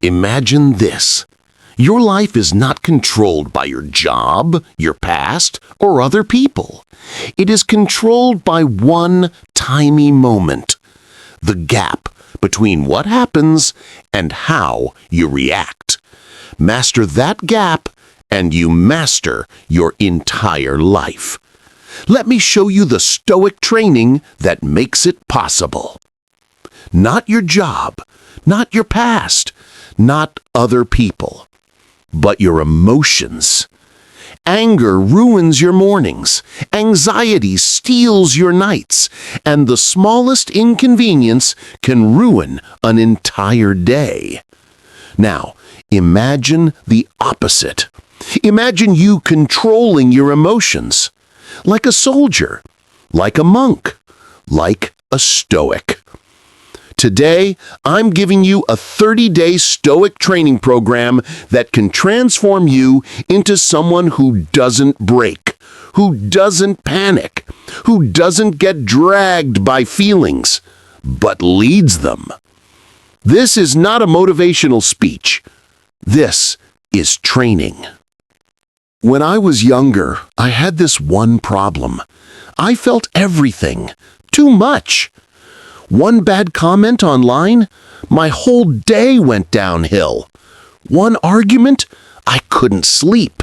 Imagine this. Your life is not controlled by your job, your past, or other people. It is controlled by one tiny moment. The gap between what happens and how you react. Master that gap, and you master your entire life. Let me show you the Stoic training that makes it possible. Not your job, not your past, not other people, but your emotions. Anger ruins your mornings, anxiety steals your nights, and the smallest inconvenience can ruin an entire day. Now, imagine the opposite. Imagine you controlling your emotions, like a soldier, like a monk, like a Stoic. Today, I'm giving you a 30-day Stoic training program that can transform you into someone who doesn't break, who doesn't panic, who doesn't get dragged by feelings, but leads them. This is not a motivational speech. This is training. When I was younger, I had this one problem. I felt everything, too much. One bad comment online, my whole day went downhill. One argument, I couldn't sleep.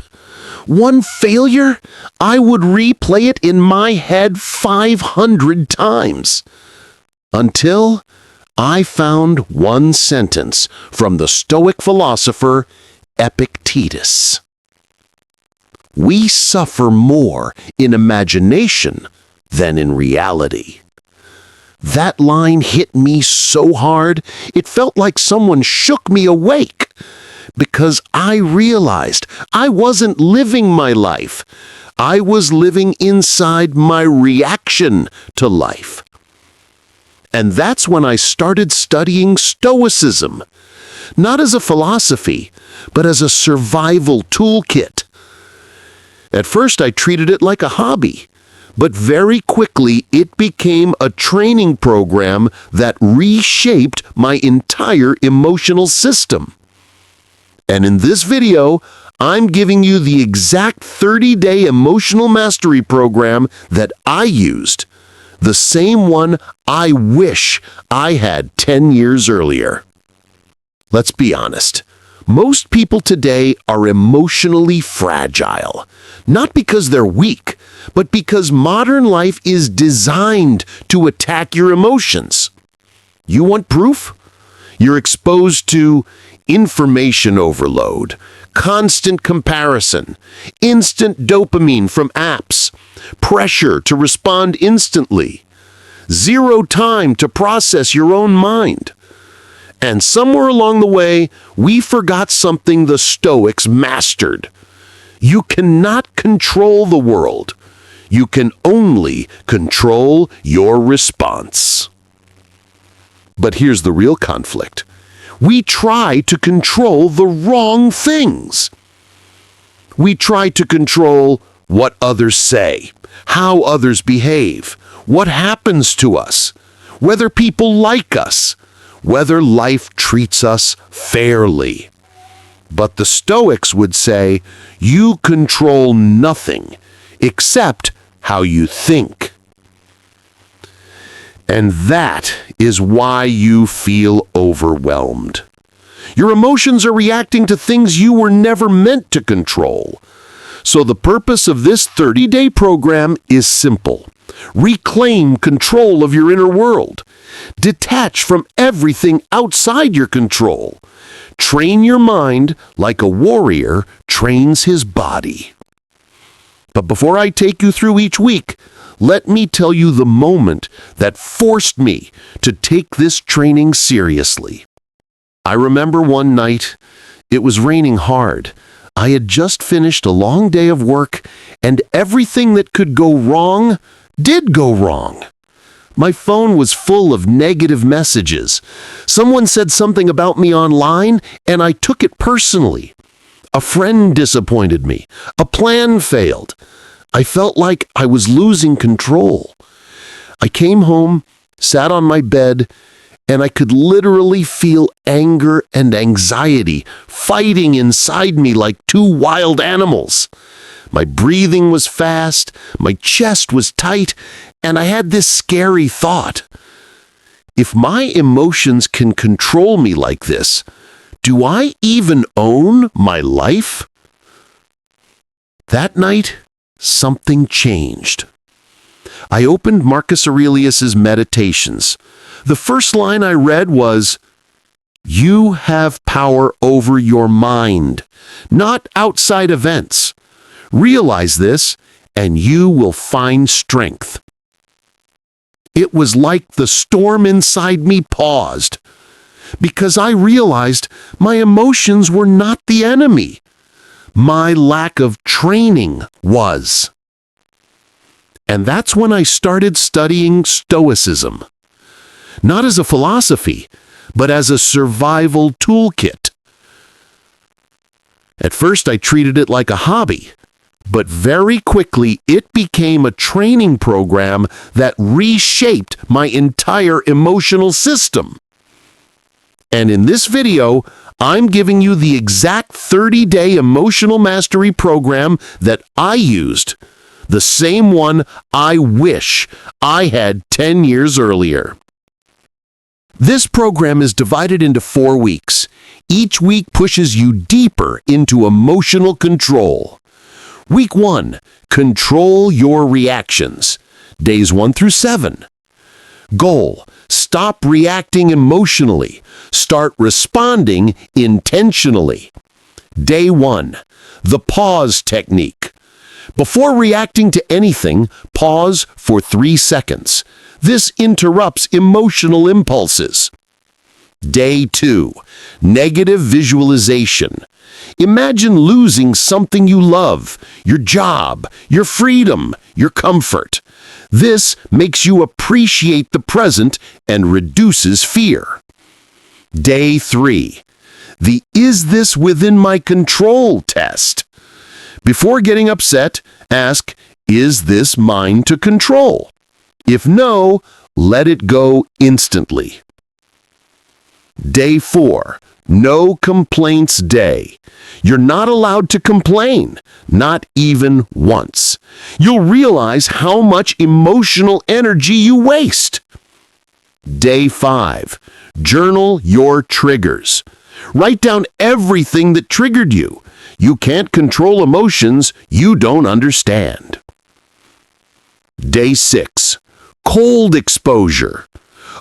One failure, I would replay it in my head 500 times. Until I found one sentence from the Stoic philosopher Epictetus. We suffer more in imagination than in reality. That line hit me so hard, it felt like someone shook me awake, because I realized I wasn't living my life. I was living inside my reaction to life. And that's when I started studying Stoicism, not as a philosophy, but as a survival toolkit. At first, I treated it like a hobby. But very quickly, it became a training program that reshaped my entire emotional system. And in this video, I'm giving you the exact 30-day emotional mastery program that I used, the same one I wish I had 10 years earlier. Let's be honest. Most people today are emotionally fragile, not because they're weak, but because modern life is designed to attack your emotions. You want proof? You're exposed to information overload, constant comparison, instant dopamine from apps, pressure to respond instantly, zero time to process your own mind. And somewhere along the way, we forgot something the Stoics mastered. You cannot control the world. You can only control your response. But here's the real conflict. We try to control the wrong things. We try to control what others say, how others behave, what happens to us, whether people like us, whether life treats us fairly. But the Stoics would say, you control nothing except how you think. And that is why you feel overwhelmed. Your emotions are reacting to things you were never meant to control. So the purpose of this 30-day program is simple. Reclaim control of your inner world. Detach from everything outside your control. Train your mind like a warrior trains his body. But before I take you through each week, let me tell you the moment that forced me to take this training seriously. I remember one night, it was raining hard. I had just finished a long day of work, and everything that could go wrong did go wrong. My phone was full of negative messages. Someone said something about me online, and I took it personally. A friend disappointed me. A plan failed. I felt like I was losing control. I came home, sat on my bed, and I could literally feel anger and anxiety fighting inside me like two wild animals. My breathing was fast, my chest was tight, and I had this scary thought. If my emotions can control me like this, do I even own my life? That night, something changed. I opened Marcus Aurelius's Meditations. The first line I read was, "You have power over your mind, not outside events. Realize this, and you will find strength." It was like the storm inside me paused, because I realized my emotions were not the enemy. My lack of training was. And that's when I started studying Stoicism. Not as a philosophy, but as a survival toolkit. At first I treated it like a hobby, but very quickly it became a training program that reshaped my entire emotional system. And in this video, I'm giving you the exact 30-day emotional mastery program that I used, the same one I wish I had 10 years earlier. This program is divided into 4 weeks. Each week pushes you deeper into emotional control. Week 1, control your reactions. Days 1 through 7. Goal, stop reacting emotionally. Start responding intentionally. Day 1, the pause technique. Before reacting to anything, pause for 3 seconds. This interrupts emotional impulses. Day 2, negative visualization. Imagine losing something you love, your job, your freedom, your comfort. This makes you appreciate the present and reduces fear. Day 3, the "Is this within my control?" test. Before getting upset, ask, "Is this mine to control?" If no, let it go instantly. Day 4, no complaints day. You're not allowed to complain, not even once. You'll realize how much emotional energy you waste. Day 5, journal your triggers. Write down everything that triggered you. You can't control emotions you don't understand. Day 6, cold exposure.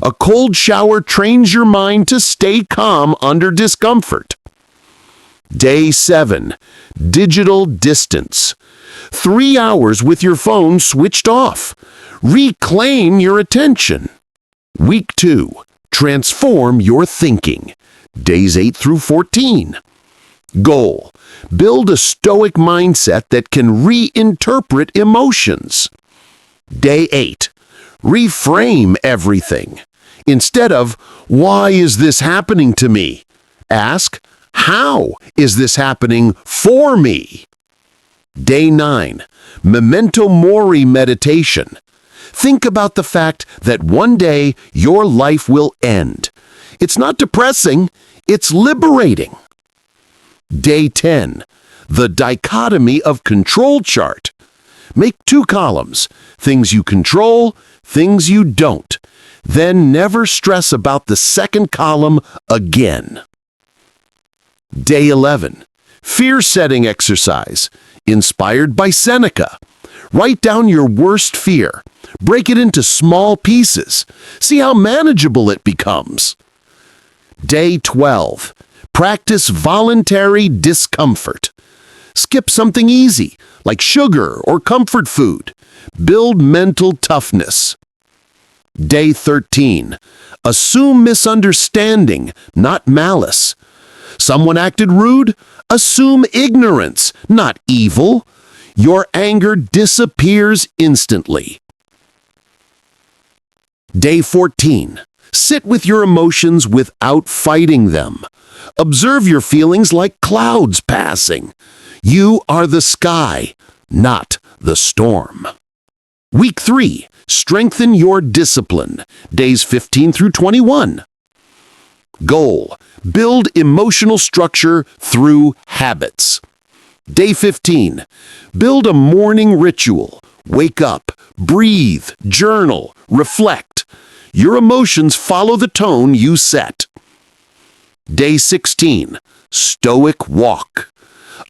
A cold shower trains your mind to stay calm under discomfort. Day 7, digital distance. 3 hours with your phone switched off. Reclaim your attention. Week 2, transform your thinking. Days 8 through 14. Goal, build a stoic mindset that can reinterpret emotions. Day 8, reframe everything. Instead of, "Why is this happening to me?" ask, "How is this happening for me?" Day 9, memento mori meditation. Think about the fact that one day your life will end. It's not depressing, it's liberating. Day 10, the dichotomy of control chart. Make 2 columns, things you control, things you don't. Then never stress about the second column again. Day 11, fear-setting exercise, inspired by Seneca. Write down your worst fear. Break it into small pieces. See how manageable it becomes. Day 12, practice voluntary discomfort. Skip something easy, like sugar or comfort food. Build mental toughness. Day 13, assume misunderstanding, not malice. Someone acted rude? Assume ignorance, not evil. Your anger disappears instantly. Day 14, sit with your emotions without fighting them. Observe your feelings like clouds passing. You are the sky, not the storm. Week 3, strengthen your discipline. Days 15 through 21. Goal: build emotional structure through habits. Day 15. Build a morning ritual. Wake up, breathe, journal, reflect. Your emotions follow the tone you set. Day 16. Stoic walk.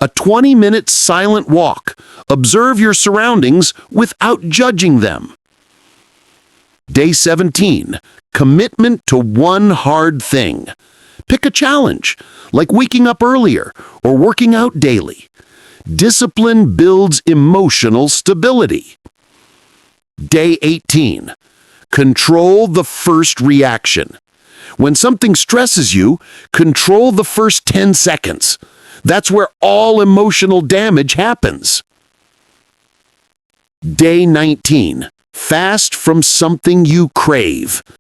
A 20-minute silent walk. Observe your surroundings without judging them. Day 17. Commitment to one hard thing. Pick a challenge, like waking up earlier or working out daily. Discipline builds emotional stability. Day 18. Control the first reaction. When something stresses you, control the first 10 seconds. That's where all emotional damage happens. Day 19. Fast from something you crave.